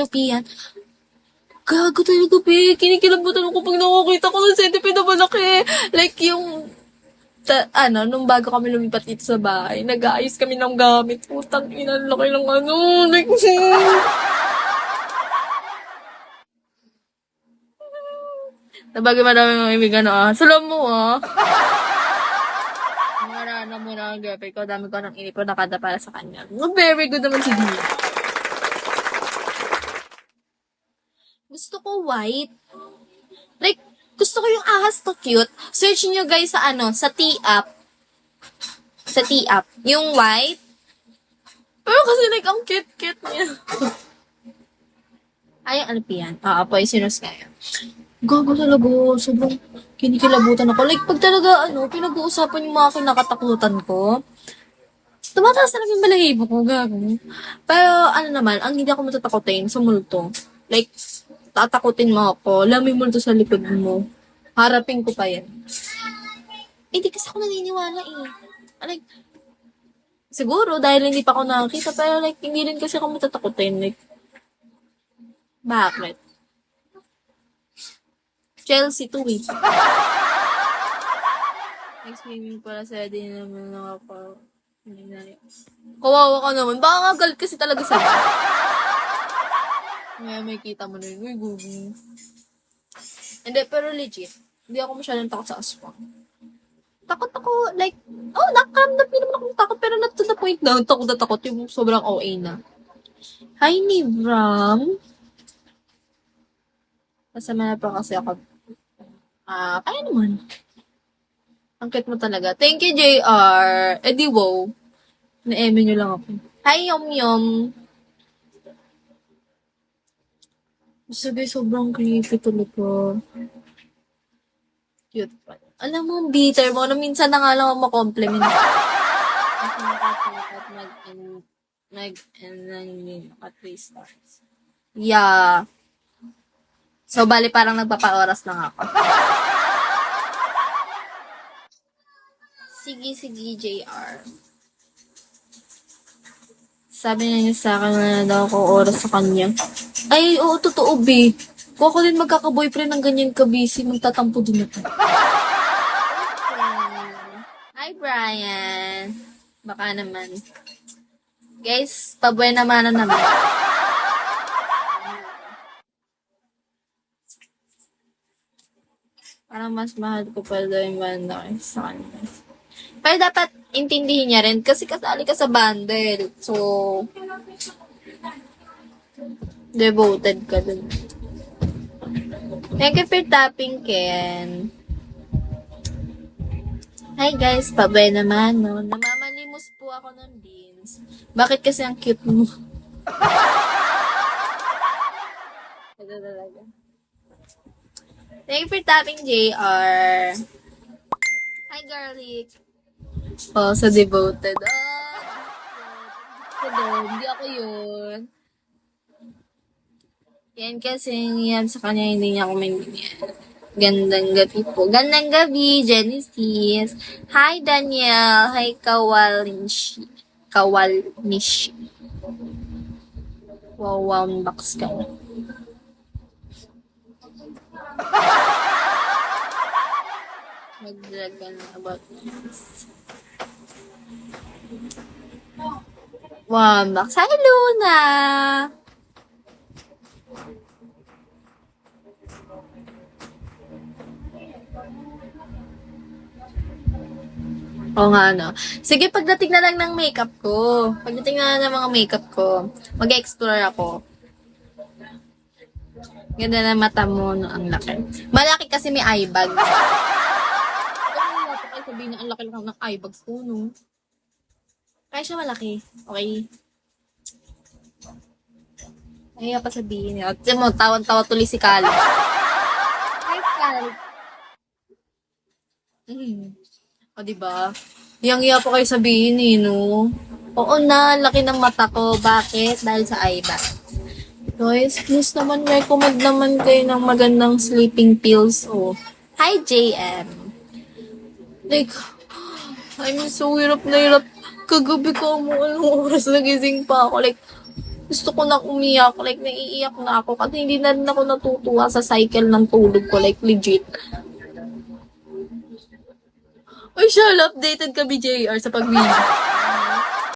European. Gago talaga, be. Kinikilabutan ako pag nakakita ko ng centipede na malaki. Like, nung bago kami lumipat dito sa bahay, nag-aayos kami ng gamit. Putang ina, laki ng like, Nabagay marami mga ibigan salam mo Marana mo na ang girlfriend ko. Dami ko ng inipon na kada para sa kanya. Very good naman si Dia. Gusto ko white. Like, gusto ko yung ahas to cute. Search nyo guys sa T-App. Sa T-App. Yung white. Pero kasi like, ang cute-cute niya. Ay, ano pa yan? Poisonous nga yan. Gago talaga. Sobrang kinikilabutan ako. Like, pag talaga, pinag-uusapan yung mga kinakatakutan ko, tumataas talaga yung balahibo ko. Gago. Pero, naman, ang hindi ako matatakotin sa multo. Like, tatakutin mo ako, lamin mo ito sa likod mo. Harapin ko pa yan. Di kasi ako naniniwala Like, siguro, dahil hindi pa ako nakakita, pero like, hindi rin kasi ako matatakutin. Like, bakit? Chelsea to Next swimming pala sa din naman ako. Kawawa ka naman. Baka nga galit kasi talaga sa Ngayon may kita mo na yun. Uy, gugi. Hindi, pero legit. Hindi ako masyadong takot sa aswang. Takot ako, like, nakakamdap din naman akong takot, pero not to the point na takot na takot, yung sobrang OA na. Hi, Nivram. Masama na pa kasi ako. Kaya naman. Ang cute mo talaga. Thank you, JR. Wow. Na-eme nyo lang ako. Hi, Yom Yom. Sabi, sobrang creepy talaga. Cute pa. Alam mo, bitter mo. Minsan na nga lang ako makompliment. At 3 stars. Yeah. So, bali parang nagpapa-oras lang ako. Sige, JR. Sabi niya sa akin na daw ako oras sa kanya. Ay, oo, totoo, be. Kung ako din magkaka-boyfriend ng ganyan ka-busy, magtatampo din ako. Hi, Brian. Baka naman. Guys, pabuhay naman na naman. Parang mas mahal ko pa daw yung banda sa kanya. Pero dapat intindihin niya rin kasi kasali ka sa bundle. So, devoted ka dun. Thank you for tapping, Ken. Hi guys, pabay naman, no? Namamalimos po ako ng beans. Bakit kasi ang cute mo? Ito talaga. Thank you for tapping, JR. Hi, garlic. Sa devoted. Hindi ako yun. Yan kasi yan sa kanya, hindi niya ako maintindihan. Gandang gabi po. Gandang gabi, Genesis. Hi, Daniel. Hi, Kawalnishi. Wow, box ka na. Mag-drag ka na about this. Wow, box. Hi, Luna! Oo nga, Sige, pagdating na lang ng makeup ko. Pagdating na lang ng mga makeup ko, mag-explore ako. Ganda na mata mo, ang laki. Malaki kasi may eye bag. Kaya sabihin na ang laki lang ng eye bags ko, no? Kaya siya malaki. Okay? Kaya pa sabihin niya. At mo, tawan-tawa tuloy si Cal. Hi, Cal. O, diba? Iyang-iya pa kayo sabihin no? Oo na, laki ng mata ko. Bakit? Dahil sa eye bag. Guys, please naman, recommend naman kayo ng magandang sleeping pills. Hi, JM. Like, I'm so hirap na hirap. Kagabi ko mo, anong oras nagising pa ako. Like, Gusto ko nang umiyak. Like, naiiyak na ako. Kasi hindi na rin ako natutuwa sa cycle ng tulog ko. Like, legit. Uy, Shal, updated ka, BJR, sa pag-win.